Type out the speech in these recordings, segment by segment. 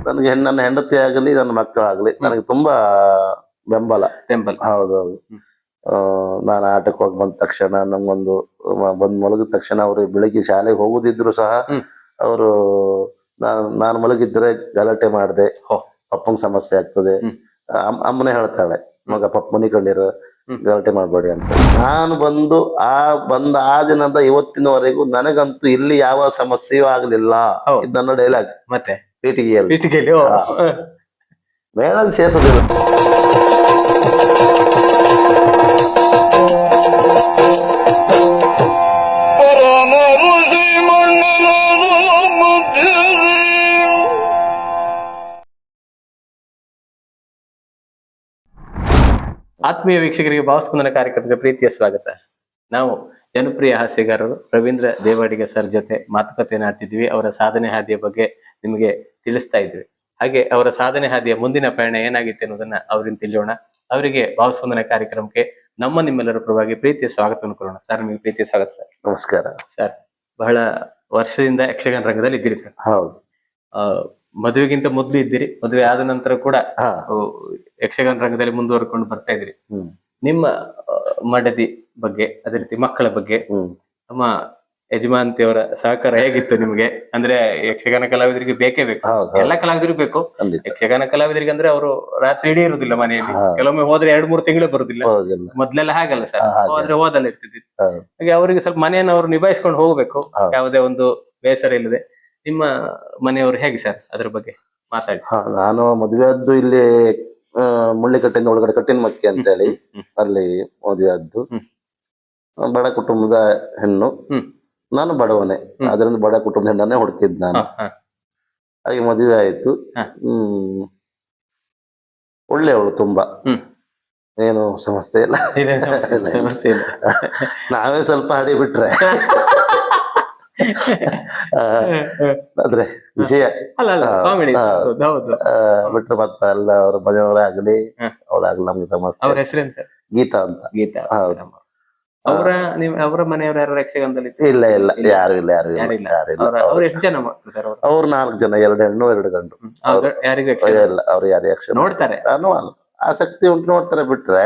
ನನಗೆ ನನ್ನ ಹೆಂಡತಿ ಆಗಲಿ ನನ್ನ ಮಕ್ಕಳಾಗ್ಲಿ ನನಗೆ ತುಂಬಾ ಬೆಂಬಲ. ಹೌದೌದು. ನಾನು ಆಟಕ್ಕೆ ಹೋಗಿ ಬಂದ ತಕ್ಷಣ ನಮ್ಗೊಂದು ಬಂದ್ ಮಲಗಿದ ತಕ್ಷಣ ಅವ್ರು ಬೆಳಿಗ್ಗೆ ಶಾಲೆಗೆ ಹೋಗುದಿದ್ರು ಸಹ ಅವರು ನಾನು ಮಲಗಿದ್ರೆ ಗಲಾಟೆ ಮಾಡ್ದೆ ಪಪ್ಪಂಗ್ ಸಮಸ್ಯೆ ಆಗ್ತದೆ. ಅಮ್ಮನೇ ಹೇಳ್ತಾಳೆ, ಮಗ ಪಪ್ಪ ಮನಿಕೊಂಡಿರು, ಗಲಾಟೆ ಮಾಡ್ಬೇಡಿ ಅಂತ. ನಾನು ಬಂದ ಆ ದಿನದ ಇವತ್ತಿನವರೆಗೂ ನನಗಂತೂ ಇಲ್ಲಿ ಯಾವ ಸಮಸ್ಯೆಯೂ ಆಗ್ಲಿಲ್ಲ. ಇದು ನನ್ನ ಡೈಲಾಗ್. ಮತ್ತೆ ಪೀಠಿಗೆಯಲ್ಲಿ ಮೇಳಲ್ಲಿ ಸೇರಿಸೋದಿಲ್ಲ. ಆತ್ಮೀಯ ವೀಕ್ಷಕರಿಗೆ ಭಾವಸ್ಪಂದನ ಕಾರ್ಯಕ್ರಮಕ್ಕೆ ಪ್ರೀತಿಯ ಸ್ವಾಗತ. ನಾವು ಜನಪ್ರಿಯ ಹಾಸ್ಯಗಾರರು ರವೀಂದ್ರ ದೇವಾಡಿಗ ಸರ್ ಜೊತೆ ಮಾತುಕತೆ ನಾಡ್ತಿದ್ವಿ. ಅವರ ಸಾಧನೆ ಹಾದಿಯ ಬಗ್ಗೆ ನಿಮಗೆ ತಿಳಿಸ್ತಾ ಇದ್ವಿ. ಹಾಗೆ ಅವರ ಸಾಧನೆ ಹಾದಿಯ ಮುಂದಿನ ಪಯಣ ಏನಾಗಿತ್ತು ಅನ್ನೋದನ್ನ ಅವರಿಂದ ತಿಳಿಯೋಣ. ಅವರಿಗೆ ಭಾವಸ್ಪಂದನ ಕಾರ್ಯಕ್ರಮಕ್ಕೆ ನಿಮ್ಮೆಲ್ಲರ ಪರವಾಗಿ ಪ್ರೀತಿಯ ಸ್ವಾಗತವನ್ನು ಕೊಡೋಣ. ಸರ್, ನಿಮಗೆ ಪ್ರೀತಿಯ ಸ್ವಾಗತ ಸರ್. ನಮಸ್ಕಾರ ಸರ್. ಬಹಳ ವರ್ಷದಿಂದ ಯಕ್ಷಗಾನ ರಂಗದಲ್ಲಿ ಇದ್ದೀರಿ ಸರ್. ಹೌದು. ಮದುವೆಗಿಂತ ಮೊದಲು ಇದ್ದೀರಿ, ಮದುವೆ ಆದ ನಂತರ ಕೂಡ ಯಕ್ಷಗಾನ ರಂಗದಲ್ಲಿ ಮುಂದುವರ್ಕೊಂಡು ಬರ್ತಾ ಇದ್ರಿ. ನಿಮ್ಮ ಮಡದಿ ಬಗ್ಗೆ, ಅದೇ ರೀತಿ ಮಕ್ಕಳ ಬಗ್ಗೆ, ನಮ್ಮ ಯಜಮಾನತಿಯವರ ಸಹಕಾರ ಹೇಗಿತ್ತು ನಿಮ್ಗೆ? ಅಂದ್ರೆ ಯಕ್ಷಗಾನ ಕಲಾವಿದರಿಗೆ ಬೇಕೇ ಬೇಕು, ಎಲ್ಲ ಕಲಾವಿದರಿಗೂ ಬೇಕು. ಯಕ್ಷಗಾನ ಕಲಾವಿದರಿಗೆ ಅಂದ್ರೆ ಅವರು ರಾತ್ರಿ ಇಡೀ ಇರುದಿಲ್ಲ ಮನೆಯಲ್ಲಿ, ಕೆಲವೊಮ್ಮೆ ಹೋದ್ರೆ 2-3 ತಿಂಗಳು ಬರುದಿಲ್ಲ. ಮೊದ್ಲೆಲ್ಲ ಹಾಗಲ್ಲ ಸರ್, ಹೋದ್ರೆ ಹೋದಲ್ಲ ಇರ್ತಿದ್ವಿ. ಹಾಗೆ ಅವರಿಗೆ ಸ್ವಲ್ಪ ಮನೆಯನ್ನು ಅವ್ರು ನಿಭಾಯಿಸ್ಕೊಂಡು ಹೋಗ್ಬೇಕು, ಯಾವುದೇ ಒಂದು ಬೇಸರ ಇಲ್ಲದೆ. ನಿಮ್ಮ ಮನೆಯವರು ಹೇಗೆ ಸರ್, ಅದ್ರ ಬಗ್ಗೆ ಮಾತಾಡಿ. ನಾನು ಮದುವೆ ಆದ್ದು ಇಲ್ಲಿ ಮುಳ್ಳಿಕಟ್ಟೆಯಿಂದ ಒಳಗಡೆ ಕಟ್ಟಿನಮಕ್ಕಿ ಅಂತ ಹೇಳಿ ಅಲ್ಲಿ ಮದುವೆ ಆದ್ದು. ಬಡ ಕುಟುಂಬದ ಹೆಣ್ಣು, ನಾನು ಬಡವನೇ, ಅದರಿಂದ ಬಡ ಕುಟುಂಬದ ಹೆಣ್ಣನ್ನೇ ಹುಡುಕಿದ್ ನಾನು. ಹಾಗೆ ಮದುವೆ ಆಯ್ತು. ಒಳ್ಳೆಯವಳು ತುಂಬಾ, ಏನು ಸಮಸ್ಯೆ ಇಲ್ಲ. ನಾವೇ ಸ್ವಲ್ಪ ಹಡಿ ಬಿಟ್ರೆ ಆದ್ರೆ ವಿಷಯ ಬಿಟ್ರೆ ಮತ್ತ ಎಲ್ಲ ಅವ್ರ ಮನೆಯವರೇ ಆಗ್ಲಿ ಅವಳಾಗ್ಲಿ ನಮ್ಗೆ ಸಮಸ್ಯೆ. ಅವ್ರ ಹೆಸರೇನು ಸರ್? ಗೀತಾ ಅಂತ. ಗೀತಾ. ಅವರ ಮನೆಯವರು ಯಾರು ಯಕ್ಷಗಾನದಲ್ಲಿ? ಇಲ್ಲ ಇಲ್ಲ, ಯಾರು ಇಲ್ಲ. ಅವ್ರು ಎಷ್ಟು ಜನ ಮಕ್ಕಳು ಸರ್? ಅವ್ರು 4 ಜನ, 2 ಹೆಣ್ಣು 2 ಗಂಡು. ಇಲ್ಲ, ಅವ್ರು ಯಾರು ಯಕ್ಷಗಾನ ನೋಡ್ತಾರೆ? ಆಸಕ್ತಿ ಉಂಟು, ನೋಡ್ತಾರೆ. ಬಿಟ್ರೆ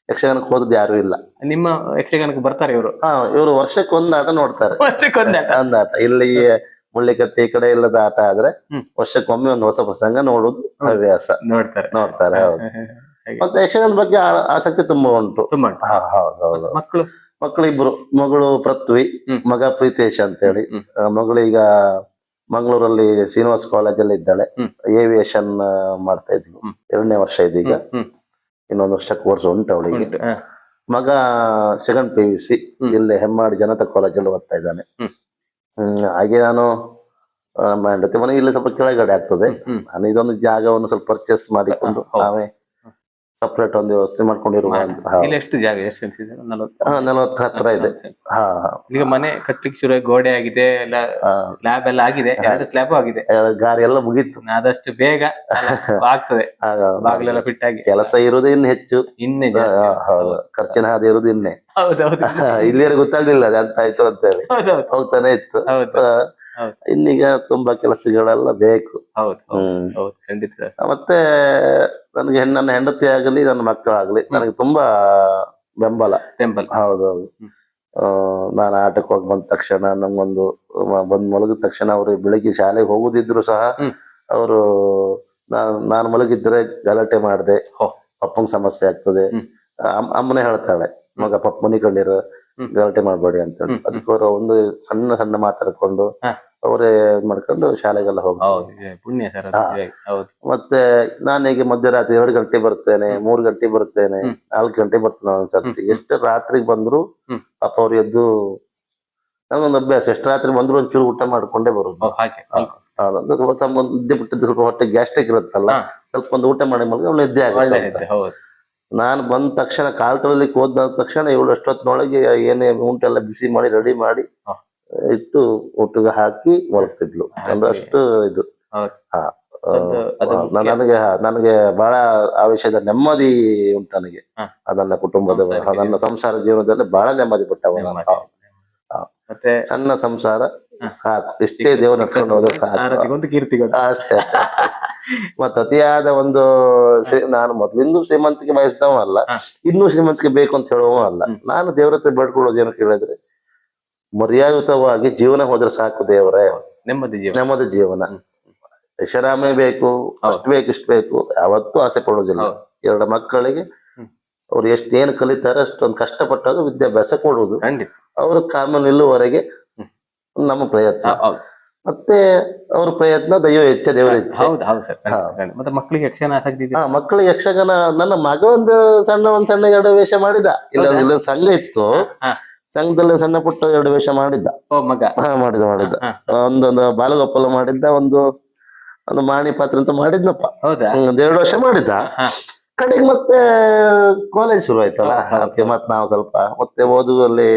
ಯಕ್ಷಗಾನಕ್ಕೆ ಹೋದದ್ದು ಯಾರು ಇಲ್ಲ. ನಿಮ್ಮ ಯಕ್ಷಗಾನಕ್ಕೆ ಬರ್ತಾರೆ ಇವರು? ಇವರು ವರ್ಷಕ್ಕೊಂದು ಆಟ ನೋಡ್ತಾರೆ. ಒಂದು ಆಟ ಇಲ್ಲಿ ಮುಳ್ಳಿಕಟ್ಟೆ ಈ ಕಡೆ ಇಲ್ಲದ ಆಟ ಆದ್ರೆ ವರ್ಷಕ್ಕೊಮ್ಮೆ ಒಂದು ಹೊಸ ಪ್ರಸಂಗ ನೋಡುದು ಹವ್ಯಾಸ. ನೋಡ್ತಾರೆ. ಹೌದು. ಮತ್ತೆ ಯಕ್ಷಗಾನ ಬಗ್ಗೆ ಆಸಕ್ತಿ ತುಂಬಾ ಉಂಟು. ಹೌದೌದು. ಮಕ್ಕಳು ಇಬ್ರು, ಮಗಳು ಪೃಥ್ವಿ, ಮಗ ಪ್ರೀತೇಶ್ ಅಂತ ಹೇಳಿ. ಮಗಳು ಈಗ ಮಂಗಳೂರಲ್ಲಿ ಶ್ರೀನಿವಾಸ್ ಕಾಲೇಜಲ್ಲಿ ಇದ್ದಾಳೆ, ಏವಿಯೇಷನ್ ಮಾಡ್ತಾ ಇದ್ಲು. 2ನೇ ವರ್ಷ ಇದೀಗ, ಇನ್ನೊಂದು ವರ್ಷ ಕೋರ್ಸ್ ಉಂಟು ಅವಳಿಗೆ. ಮಗ 2nd PUC ಇಲ್ಲಿ ಹೆಮ್ಮಾಡಿ ಜನತಾ ಕಾಲೇಜಲ್ಲಿ ಓದ್ತಾ ಇದ್ದಾನೆ. ಹಾಗೆ ನಾನು ನಮ್ಮ ಹೆಂಡತಿ ಮನೆ ಇಲ್ಲಿ ಸ್ವಲ್ಪ ಕೆಳಗಡೆ ಆಗ್ತದೆ. ನಾನು ಇದೊಂದು ಜಾಗವನ್ನು ಸ್ವಲ್ಪ ಪರ್ಚೇಸ್ ಮಾಡಿಕೊಂಡು ನಾವೇ ಸಪ್ರೇಟ್ ಒಂದು ವ್ಯವಸ್ಥೆ ಮಾಡ್ಕೊಂಡಿರುವ. ಎಷ್ಟು ಜಾಗ? 40 ಹತ್ರ ಇದೆ. ಈಗ ಮನೆ ಕಟ್ಲಿಕ್ಕೆ ಶುರು, ಗೋಡೆ ಆಗಿದೆ, ಸ್ಲ್ಯಾಬ್ ಎಲ್ಲ ಆಗಿದೆ, 2 ಸ್ಲ್ಯಾಬ್ ಆಗಿದೆ, ಗಾರಿ ಎಲ್ಲ ಮುಗೀತು. ಆದಷ್ಟು ಬೇಗ ಆಗ್ತದೆ, ಬಾಗಿಲೆಲ್ಲ ಫಿಟ್ ಆಗಿ. ಕೆಲಸ ಇರುವುದು ಇನ್ನು ಹೆಚ್ಚು, ಖರ್ಚಿನ ಹಾದಿ ಇರುವುದು ಇನ್ನೇ. ಇಲ್ಲಿಯರಿಗೆ ಗೊತ್ತಾಗ್ಲಿಲ್ಲ ಅದು ಅಂತ ಆಯ್ತು ಅಂತ ಹೇಳಿ ಹೋಗ್ತಾನೆ ಇತ್ತು. ಇನ್ನೀಗ ತುಂಬಾ ಕೆಲಸಗಳೆಲ್ಲ ಬೇಕು. ಮತ್ತೆ ನನಗೆ ನನ್ನ ಹೆಂಡತಿ ಆಗಲಿ ನನ್ನ ಮಕ್ಕಳಾಗ್ಲಿ ನನಗೆ ತುಂಬಾ ಬೆಂಬಲ. ಹೌದೌದು. ನಾನು ಆಟಕ್ಕೆ ಹೋಗಿ ಬಂದ ತಕ್ಷಣ ಬಂದ್ ಮಲಗಿದ ತಕ್ಷಣ ಅವ್ರು ಬೆಳಿಗ್ಗೆ ಶಾಲೆಗೆ ಹೋಗುದಿದ್ರು ಸಹ ಅವರು ನಾನು ಮಲಗಿದ್ರೆ ಗಲಾಟೆ ಮಾಡ್ದೆ, ಪಪ್ಪಂಗ್ ಸಮಸ್ಯೆ ಆಗ್ತದೆ. ಅಮ್ಮನೇ ಹೇಳ್ತಾಳೆ, ಮಗ ಪಪ್ಪ ಮನಿಕೊಂಡಿರು, ಗಲಾಟೆ ಮಾಡ್ಬೇಡಿ ಅಂತ ಹೇಳಿ. ಅದಕ್ಕೆ ಒಂದು ಸಣ್ಣ ಮಾತಾಡ್ಕೊಂಡು ಅವರೇ ಮಾಡ್ಕೊಂಡು ಶಾಲೆಗೆಲ್ಲ ಹೋಗ್ತಾರೆ. ಮತ್ತೆ ನಾನೀಗ ಮಧ್ಯರಾತ್ರಿ 2 ಗಂಟೆ ಬರ್ತೇನೆ, 3 ಗಂಟೆ ಬರ್ತೇನೆ, 4 ಗಂಟೆ ಬರ್ತೇನೆ ಒಂದ್ಸರ್ತಿ. ಎಷ್ಟು ರಾತ್ರಿಗೆ ಬಂದ್ರು ಪಾಪ ಅವ್ರು ಎದ್ದು, ನನ್ಗೊಂದು ಅಭ್ಯಾಸ, ಎಷ್ಟು ರಾತ್ರಿ ಬಂದ್ರು ಒಂಚೂರು ಊಟ ಮಾಡ್ಕೊಂಡೇ ಬರುದು. ನಿದ್ದೆ ಬಿಟ್ಟಿದ್ದು ಸ್ವಲ್ಪ ಹೊಟ್ಟೆ ಗ್ಯಾಸ್ಟ್ರಿಕ್ ಇರುತ್ತಲ್ಲ, ಸ್ವಲ್ಪ ಒಂದು ಊಟ ಮಾಡಿ ಮಲಗಿ ಅವಳು ನಿದ್ದೆ ಆಗುತ್ತೆ. ನಾನು ಬಂದ ತಕ್ಷಣ ಕಾಲ್ ತೊಳಿಲಿಕ್ಕೆ ಹೋದ ತಕ್ಷಣ ಇವಳು ಅಷ್ಟೊತ್ತಿನೊಳಗೆ ಏನೇ ಉಂಟೆಲ್ಲ ಬಿಸಿ ಮಾಡಿ ರೆಡಿ ಮಾಡಿ ಇಟ್ಟು ಊಟಗೆ ಹಾಕಿ ಮಲಗ್ತಿದ್ಲು. ಅಷ್ಟು ಇದು. ನನಗೆ ಬಹಳ ಆ ವಿಷಯದ ನೆಮ್ಮದಿ ಉಂಟು ನನಗೆ. ನನ್ನ ಕುಟುಂಬದ, ನನ್ನ ಸಂಸಾರ ಜೀವನದಲ್ಲಿ ಬಹಳ ನೆಮ್ಮದಿ ಪಟ್ಟವ. ಸಣ್ಣ ಸಂಸಾರ ಸಾಕು, ಇಷ್ಟೇ ದೇವ್ರು ನಡ್ಸ್ಕೊಂಡು ಹೋದ್ರೆ ಸಾಕು. ಅಷ್ಟೇ. ಮತ್ತೆ ಅತಿಯಾದ ಒಂದು ನಾನು ಮೊದ್ಲಿಂದು ಶ್ರೀಮಂತಿಕೆ ಬಯಸ್ತವ ಅಲ್ಲ, ಇನ್ನೂ ಶ್ರೀಮಂತಿಕೆ ಬೇಕು ಅಂತ ಹೇಳುವ ಅಲ್ಲ. ನಾನು ದೇವ್ರ ಹತ್ರ ಬೇಡ್ಕೊಳ್ಳೋದು ಏನಕ್ಕೆ ಹೇಳಿದ್ರೆ, ಮರ್ಯಾದಯುತವಾಗಿ ಜೀವನ ಹೋದ್ರೆ ಸಾಕು ದೇವರೇ, ನೆಮ್ಮದಿ ಜೀವನ. ಐಷಾರಾಮಿ ಬೇಕು, ಅಷ್ಟು ಬೇಕು ಇಷ್ಟು ಬೇಕು ಯಾವತ್ತೂ ಆಸೆ ಪಡೋದಿಲ್ಲ. 2 ಮಕ್ಕಳಿಗೆ ಅವ್ರು ಏನ್ ಕಲಿತಾರೆ ಅಷ್ಟೊಂದು ಕಷ್ಟಪಟ್ಟಾಗ ವಿದ್ಯಾಭ್ಯಾಸ ಕೊಡುವುದು, ಅವ್ರ ಕಾಮ ನಿಲ್ಲುವವರೆಗೆ ನಮ್ಮ ಪ್ರಯತ್ನ. ಮತ್ತೆ ಅವ್ರ ಪ್ರಯತ್ನ ದೈವ ಇಚ್ಛೆ, ದೇವರ ಇಚ್ಛೆ. ಮತ್ತೆ ಮಕ್ಕಳಿಗೆ ಯಕ್ಷಗಾನ ಆಸಕ್ತಿ ಇದೆ? ಮಕ್ಕಳಿಗೆ ಯಕ್ಷಗಾನ, ನನ್ನ ಮಗ ಒಂದು ಸಣ್ಣ 2 ವೇಷ ಮಾಡಿದ. ಇಲ್ಲ ಸಂಘ ಇತ್ತು, ಸಂಘದಲ್ಲಿ ಸಣ್ಣ ಪುಟ್ಟ 2 ವೇಷ ಮಾಡಿದ್ದ. ಮಾಡಿದ ಒಂದೊಂದು ಬಾಲಗೋಪಾಲ ಮಾಡಿದ್ದ, ಒಂದು ಮಾಣಿ ಪಾತ್ರ ಅಂತ ಮಾಡಿದ್ನಪ್ಪ. 2 ವರ್ಷ ಮಾಡಿದ್ದ. ಕಡೆಗೆ ಮತ್ತೆ ಕಾಲೇಜ್ ಶುರು ಆಯ್ತಲ್ಲ, ಅದಕ್ಕೆ ಮತ್ತೆ ನಾವು ಸ್ವಲ್ಪ ಮತ್ತೆ ಓದುವಲ್ಲಿ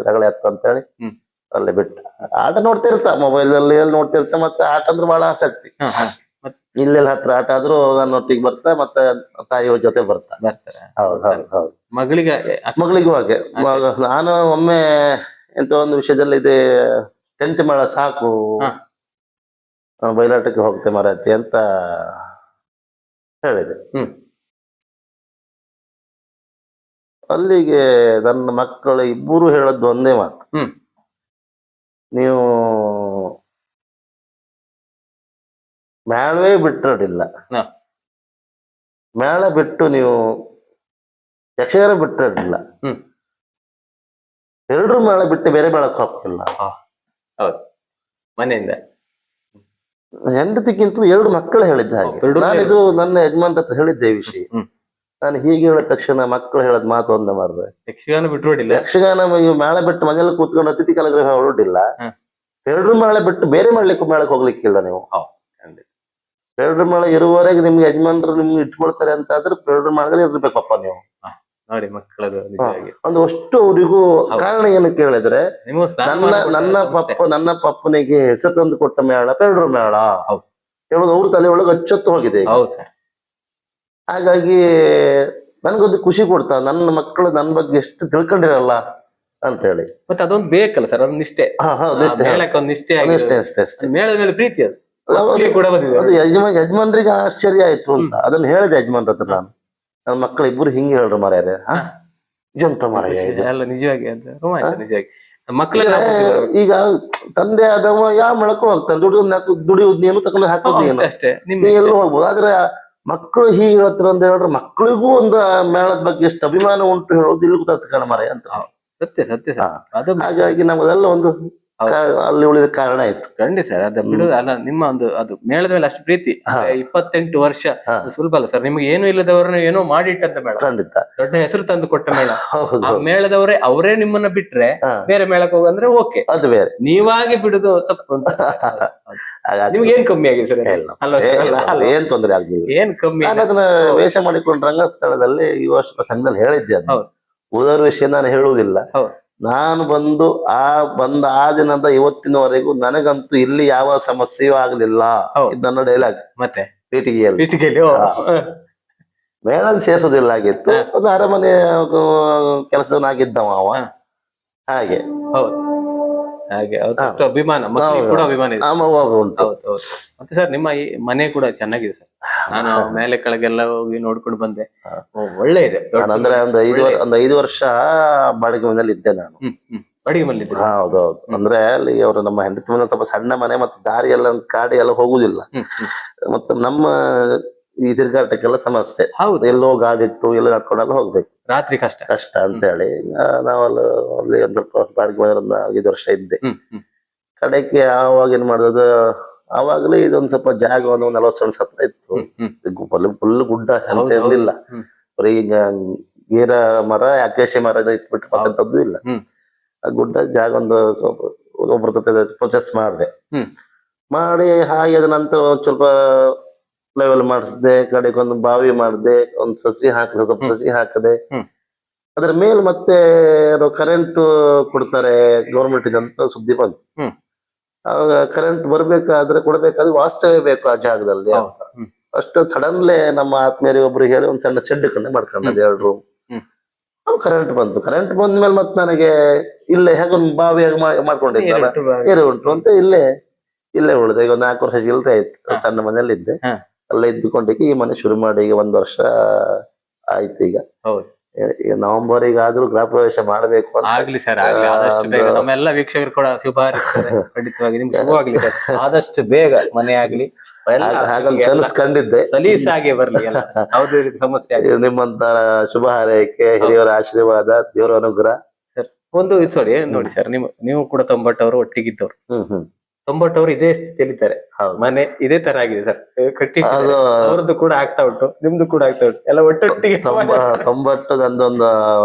ರಗಳೆ ಆಯ್ತು ಅಂತ ಹೇಳಿ ಅಲ್ಲೇ ಬಿಟ್ಟ. ಆಟ ನೋಡ್ತಿರ್ತ, ಮೊಬೈಲ್ ಅಲ್ಲಿ ನೋಡ್ತಿರ್ತ. ಮತ್ತೆ ಆಟ ಅಂದ್ರೆ ಬಹಳ ಆಸಕ್ತಿ. ಇಲ್ಲೆಲ್ಲ ಹತ್ರ ಆಟ ಆದ್ರೂ ನನ್ನೊಟ್ಟಿಗೆ ಬರ್ತಾ, ಮತ್ತೆ ತಾಯಿಯ ಜೊತೆ ಬರ್ತಾ. ಹೌದು. ಮಗಳಿಗೂ ಹಾಗೆ. ನಾನು ಒಮ್ಮೆ ಎಂತ ಒಂದು ವಿಷಯದಲ್ಲಿ ಇದೆ, ಟೆಂಟ್ ಮೇಳ ಸಾಕು, ಬಯಲಾಟಕ್ಕೆ ಹೋಗ್ತೆ ಮರತಿ ಅಂತ ಹೇಳಿದೆ. ಅಲ್ಲಿಗೆ ನನ್ನ ಮಕ್ಕಳು ಇಬ್ಬರು ಹೇಳದ್ದು ಒಂದೇ ಮಾತು, ನೀವು ಮೇಳವೇ ಬಿಟ್ಟಿರಲಿಲ್ಲ, ಮೇಳ ಬಿಟ್ಟು ನೀವು ಯಕ್ಷಗಾನ ಬಿಟ್ಟಿರಲಿಲ್ಲ, 2 ಮೇಳ ಬಿಟ್ಟು ಬೇರೆ ಮೇಳಕ್ಕೆ ಹೋಗ್ತಿಲ್ಲ. ಮನೆಯಿಂದ ಹೆಂಡತಿಗಿಂತ 2 ಮಕ್ಕಳು ಹೇಳಿದ್ದ ಹಾಗೆ. ನಾನಿದು ನನ್ನ ಯಜಮಾನ್ರ ಹತ್ರ ಹೇಳಿದ್ದೆ ವಿಷಯ. ನಾನು ಹೀಗೆ ಹೇಳಿದ ತಕ್ಷಣ ಮಕ್ಕಳು ಹೇಳದ್ ಮಾತು ಒಂದೇ ಮಾಡಿದ್ರೆ, ಯಕ್ಷಗಾನ ಬಿಟ್ಟು ಯಕ್ಷಗಾನ ಮೇಳ ಬಿಟ್ಟು ಮನೇಲಿ ಕೂತ್ಕೊಂಡು ಅತಿಥಿ ಕಲಗೃಹ ಹೊರಡಿಲ್ಲ, 2 ಮೇಳ ಬಿಟ್ಟು ಬೇರೆ ಮೇಳಕ್ಕೆ ಹೋಗ್ಲಿಕ್ಕಿಲ್ಲ ನೀವು. 2 ಮೇಳ ಇರುವವರೆಗೆ ನಿಮ್ಗೆ ಯಜಮಾನ್ರು ನಿಮ್ಗೆ ಇಟ್ಕೊಳ್ತಾರೆ ಅಂತ ಆದ್ರೆ 2 ಮೇಳದಲ್ಲಿ ಇರ್ಬೇಕಪ್ಪ ನೀವು. ನೋಡಿ ಮಕ್ಕಳದು ಒಂದು ಅಷ್ಟು ಅವರಿಗೂ ಕಾರಣ ಏನು ಕೇಳಿದ್ರೆ, ನನ್ನ ಪಪ್ಪನಿಗೆ ಹೆಸರು ತಂದು ಕೊಟ್ಟ ಮೇಳ 2 ಮೇಳ ಹೇಳೋದು ಅವ್ರ ತಲೆ ಒಳಗೆ ಅಚ್ಚೊತ್ತು ಹೋಗಿದೆ. ಹಾಗಾಗಿ ನನ್ಗೊಂದು ಖುಷಿ ಕೊಡ್ತಾ, ನನ್ನ ಮಕ್ಕಳು ನನ್ನ ಬಗ್ಗೆ ಎಷ್ಟು ತಿಳ್ಕೊಂಡಿರಲ್ಲ ಅಂತ ಹೇಳಿ. ಮತ್ತೆ ಅದೊಂದು ಬೇಕಲ್ಲ ಸರ್, ಅದೊಂದು ನಿಷ್ಠೆ. ಮೇಳದ ಮೇಲೆ ಪ್ರೀತಿ ಅದು ಯಜಮಾನ್ರಿಗೆ ಆಶ್ಚರ್ಯ ಆಯ್ತು ಅಂತ ಅದನ್ನ ಹೇಳಿದೆ ಯಜಮಾನ್ರ ಹತ್ರ. ನಾನು ನನ್ನ ಮಕ್ಕಳು ಇಬ್ಬರು ಹಿಂಗೆ ಹೇಳ್ರು ಮಾರ್ಯಾರೆ, ಇದಂತ ಮಾರಾಯ ನಿಜವಾಗಿ. ಈಗ ತಂದೆ ಆದವ ಯಾವ ಮೇಳಕ್ಕೂ ಹೋಗ್ತಾನೆ, ದುಡಿಯೋದ್ ನೀನು ತಕೊಂಡು ಹಾಕೋದ್ ನೀನು ಎಲ್ಲೂ ಹೋಗ್ಬೋದು. ಆದ್ರೆ ಮಕ್ಕಳು ಹೀಗೆ ಹೇಳ್ತಾರ ಅಂತ ಹೇಳಿದ್ರೆ ಮಕ್ಕಳಿಗೂ ಒಂದು ಮೇಳದ ಬಗ್ಗೆ ಎಷ್ಟು ಅಭಿಮಾನ ಉಂಟು ಹೇಳೋದು ಇಲ್ಲಿ ಗೊತ್ತಾಗ್ತ ಮಾರಾಯ ಅಂತ. ಹಾಗಾಗಿ ನಮ್ಮದೆಲ್ಲ ಒಂದು ಅಲ್ಲಿ ಉಳಿದ ಕಾರಣ ಆಯ್ತು. ಖಂಡಿತ ಸರ್, ಅದ ಬಿಡುದು ಅಲ್ಲ. ನಿಮ್ಮ ಒಂದು ಅದು ಮೇಳದ ಮೇಲೆ ಅಷ್ಟು ಪ್ರೀತಿ. 28 ವರ್ಷ ಸುಲಭ ಅಲ್ಲ ಸರ್. ನಿಮ್ಗೆ ಏನು ಇಲ್ಲದವ್ರನ್ನ ಏನೋ ಮಾಡಿಟ್ಟಂತ ಮೇಳ, ಖಂಡಿತ ದೊಡ್ಡ ಹೆಸರು ತಂದು ಕೊಟ್ಟ ಮೇಳ. ಆ ಮೇಳದವರೇ ಅವರೇ ನಿಮ್ಮನ್ನ ಬಿಟ್ರೆ ಬೇರೆ ಮೇಳಕ್ಕೆ ಹೋಗಂದ್ರೆ ಓಕೆ, ಅದು ಬೇರೆ. ನೀವಾಗಿ ಬಿಡುದು ತಪ್ಪು ಅಂತ. ನಿಮ್ಗೆ ಏನ್ ಕಮ್ಮಿ ಆಗಿದೆ ಸರ್? ಏನ್ ತೊಂದರೆ ಆಗ್ಲಿಲ್ಲ, ಏನ್ ಕಮ್ಮಿ. ಅದನ್ನ ವೇಷ ಮಾಡಿಕೊಂಡು ರಂಗಸ್ಥಳದಲ್ಲಿ ಈ ವರ್ಷ ಸಂಘದಲ್ಲಿ ಹೇಳಿದ್ದೆ. ಉಳಿದವ್ರ ವಿಷಯ ನಾನು ಹೇಳುವುದಿಲ್ಲ. ನಾನು ಬಂದ ಆ ದಿನದ ಇವತ್ತಿನವರೆಗೂ ನನಗಂತೂ ಇಲ್ಲಿ ಯಾವ ಸಮಸ್ಯೆಯೂ ಆಗ್ಲಿಲ್ಲ. ಇದು ನನ್ನ ಡೈಲಾಗ್. ಮತ್ತೆ ಪೀಠಿಗೆಯಲ್ಲಿ ಮೇಳನ್ ಸೇರಿಸೋದಿಲ್ಲ ಆಗಿತ್ತು. ಅದು ಅರಮನೆ ಕೆಲಸವನ್ನಾಗಿದ್ದವ ಅವ. ಹಾಗೆ ಅಭಿಮಾನ ಕೂಡ ಅಭಿಮಾನ ಇದೆ. ಮತ್ತೆ ಸರ್ ನಿಮ್ಮ ಈ ಮನೆ ಕೂಡ ಚೆನ್ನಾಗಿದೆ ಸರ್. ನಾನು ಮೇಲೆ ಕೆಳಗೆಲ್ಲ ಹೋಗಿ ನೋಡ್ಕೊಂಡು ಬಂದೆ, ಒಳ್ಳೆ ಇದೆ. ಅಂದ್ರೆ ಒಂದು 5 ವರ್ಷ ಬಾಡಿಗೆ ಮನೇಲಿ ಇದ್ದೆ ನಾನು. ಬಾಡಿಗೆ ಮನೇಲಿ ಇದ್ದೆ? ಹೌದೌದು. ಅಂದ್ರೆ ಅಲ್ಲಿ ಅವರು ನಮ್ಮ ಹೆಂಡತಿ ಮನೆ ಸ್ವಲ್ಪ ಸಣ್ಣ ಮನೆ, ಮತ್ತೆ ದಾರಿ ಎಲ್ಲ ಕಾಡಿ ಎಲ್ಲ ಹೋಗುದಿಲ್ಲ. ಮತ್ತೆ ನಮ್ಮ ಈ ತಿರ್ಗಾಟಕ್ಕೆಲ್ಲ ಸಮಸ್ಯೆ. ಎಲ್ಲೋ ಗಾಡಿಟ್ಟು ಎಲ್ಲ ನಡ್ಕೊಂಡೆಲ್ಲ ಹೋಗ್ಬೇಕು, ರಾತ್ರಿ ಕಷ್ಟ ಅಂತ ಹೇಳಿ ನಾವಲ್ಲಿ ಒಂದು ಸ್ವಲ್ಪ ಬಾಡಿಗೆ ಮನೆ 5 ವರ್ಷ ಇದ್ದೆ. ಕಡೆಗೆ ಆವಾಗ ಏನ್ ಮಾಡೋದು, ಆವಾಗಲೇ ಇದೊಂದ್ ಸ್ವಲ್ಪ ಜಾಗ ಒಂದು 40 ಸೆಂಟ್ಸ್ ಹತ್ರ ಇತ್ತು. ಫುಲ್ ಗುಡ್ಡ ಅಂತ ಇರ್ಲಿಲ್ಲ, ಬರೀ ಗೀರ ಮರ, ಅಕೇಶಿ ಮರ ಇಟ್ಬಿಟ್ಟು ಮತ್ತಂತದ್ದು ಇಲ್ಲ. ಆ ಗುಡ್ಡ ಜಾಗ ಒಂದು ಸ್ವಲ್ಪ ಒಬ್ರ ಜೊತೆ ಪ್ರೊಸೆಸ್ ಮಾಡಿ ಹಾಗೆ ಅದ ನಂತರ ಸ್ವಲ್ಪ ಲೆವೆಲ್ ಮಾಡಿಸಿದೆ. ಕಡೆಗೆ ಒಂದು ಬಾವಿ ಮಾಡಿದೆ, ಒಂದು ಸಸಿ ಹಾಕಿದೆ, ಸ್ವಲ್ಪ ಸಸಿ ಹಾಕದೆ. ಅದ್ರ ಮೇಲೆ ಮತ್ತೆ ಕರೆಂಟ್ ಕೊಡ್ತಾರೆ ಗೌರ್ಮೆಂಟ್ ಇದಂತ ಸುದ್ದಿ ಬಂತು. ಅವಾಗ ಕರೆಂಟ್ ಕೊಡ್ಬೇಕಾದ್ರೆ ವಾಸ್ತವ್ಯ ಬೇಕು ಆ ಜಾಗದಲ್ಲಿ ಅಂತ. ಅಷ್ಟು ಸಡನ್ಲಿ ನಮ್ಮ ಆತ್ಮೀಯರಿಗೆ ಒಬ್ರು ಹೇಳಿ ಒಂದ್ ಸಣ್ಣ ಶೆಡ್ ಮಾಡ್ಕೊಂಡದ್ದು 2 ರೂಮ್. ಕರೆಂಟ್ ಬಂತು. ಕರೆಂಟ್ ಬಂದ್ಮೇಲೆ ಮತ್ತೆ ನನಗೆ ಇಲ್ಲೇ ಹೇಗೊಂದು ಬಾವಿ ಮಾಡ್ಕೊಂಡಿದ್ದಲ್ಲ, ಏರು ಉಂಟು ಅಂತ ಇಲ್ಲೇ ಇಲ್ಲೇ ಉಳಿದೆ. ಈಗ 4 ವರ್ಷ ಇಲ್ಲದೆ ಆಯ್ತು, ಸಣ್ಣ ಮನೇಲಿ ಇದ್ದೆ. ಅಲ್ಲ ಇದ್ದುಕೊಂಡಿಗೆ ಈ ಮನೆ ಶುರು ಮಾಡಿ ಈಗ 1 ವರ್ಷ ಆಯ್ತು. ಈಗ ಈಗ ನವೆಂಬರಿಗೆ ಆದ್ರೂ ಗೃಹ ಪ್ರವೇಶ ಮಾಡ್ಬೇಕು ಅಂತ. ಆಗ್ಲಿ ಸರ್, ಆಗ್ಲಿ ಆದಷ್ಟು ಬೇಗ. ನಮ್ಮೆಲ್ಲ ವೀಕ್ಷಕರು ಕೂಡ ಶುಭ ಹಾರೈಸ್ತಾರೆ. ಖಂಡಿತವಾಗಿ ನಿಮ್ಗೆ ಶುಭವಾಗ್ಲಿ ಸರ್, ಆದಷ್ಟು ಬೇಗ ಮನೆ ಆಗ್ಲಿ, ಹಾಗಂತ ಕನಸು ಕಂಡಿದ್ದೆ, ಸಲೀಸಾಗಿ ಬರ್ಲಿ, ಎಲ್ಲ ಯಾವುದೇ ರೀತಿ ಸಮಸ್ಯೆ ಆಗಲಿ. ನಿಮ್ಮಂತ ಶುಭ ಹಾರೈಕೆ, ಹಿರಿಯವರ ಆಶೀರ್ವಾದ, ದೇವರ ಅನುಗ್ರಹ. ಸರ್ ಒಂದು ನೋಡಿ ಸರ್, ನೀವು ಕೂಡ 90 ಒಟ್ಟಿಗಿದ್ದವ್ರು. 90 ಇದೇ ಸ್ಥಿತಿಯಲ್ಲಿದ್ದಾರೆ. ಮನೆ ಇದೇ ತರ ಆಗಿದೆ ಸರ್, ಕಟ್ಟಿ ಅವ್ರದ್ದು ಕೂಡ ಆಗ್ತಾ ಉಂಟು, ನಿಮ್ದು ಕೂಡ ಆಗ್ತಾ ಉಂಟು, ಎಲ್ಲ ಒಟ್ಟೊಟ್ಟಿಗೆ. 90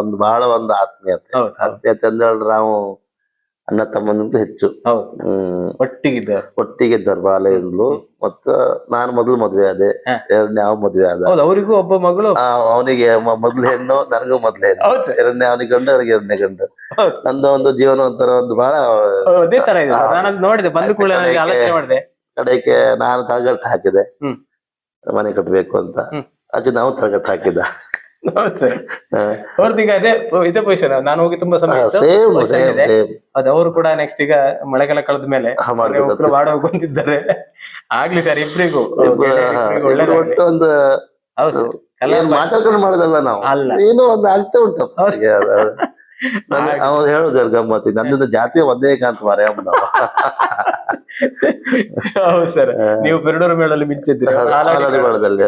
ಒಂದು ಬಹಳ ಒಂದು ಆತ್ಮೀಯತೆ ಅಂತ ಹೇಳಿದ್ರೆ ನಾವು ಅಣ್ಣ ತಮ್ಮನಿಂದ ಹೆಚ್ಚು ಒಟ್ಟಿಗಿದ್ದಾರೆ ಬಾಲ್ಯದಿಂದಲೂ. ಮತ್ತು ನಾನು ಮೊದಲು ಮದ್ವೆ ಆದೆ, ಎರಡನೇ ಅವ ಮದ್ವೆ ಆದ. ಅವರಿಗೂ ಒಬ್ಬ ಮಗಳು, ಅವನಿಗೆ ಮೊದ್ಲು ಹೆಣ್ಣು, ನನಗೂ ಮೊದ್ಲು ಹೆಣ್ಣು. ಎರಡನೇ ಅವನಿಗೆ ಗಂಡು, ಅವನಿಗೆ ಎರಡನೇ ಗಂಡು. ನಂದು ಒಂದು ಜೀವನ ಒಂಥರ ಒಂದು ಬಹಳ ನೋಡಿದೆ, ಬಂದು ಕೂಡ ಮಾಡಿದೆ. ಕಡೆಗೆ ನಾನು ತಲೆಗಟ್ಟು ಹಾಕಿದೆ ಮನೆ ಕಟ್ಟಬೇಕು ಅಂತ, ಆಚೆ ನಾವು ತಲೆಗಟ್ಟು ಹಾಕಿದ್ದ. ಅವ್ರದೀಗ ಇದೇ ಪೊಸಿಷನ್. ನಾನು ಹೋಗಿ ತುಂಬಾ ಸಮಯ ಅವರು ಕೂಡ ನೆಕ್ಸ್ಟ್ ಈಗ ಮಳೆಗಾಲ ಕಳೆದ ಮೇಲೆ ಮಾಡೋ ಹೋಗುತ್ತಿದ್ದಾರೆ. ಆಗ್ಲಿ ಸರ್, ಇಬ್ರಿಗೂ ಒಂದು ಮಾತಾಡ್ಕೊಂಡು ಮಾಡೋದಲ್ಲ ನಾವು, ಏನೋ ಒಂದು ಆಗ್ತಾ ಉಂಟಪ್ಪ. ಅವ್ರು ಹೇಳುದಾರ ಗಮ್ಮತ್ತಿ, ನನ್ನದು ಜಾತಿ ಒಂದೇ ಕಾಂತ ಮಾರ. ಹೌದು ಸರ್, ನೀವು ಬೆರಡೂರು ಮೇಳಲ್ಲಿ ಮಿಂಚಿದ್ದೀರಿ, ಮೇಳದಲ್ಲಿ.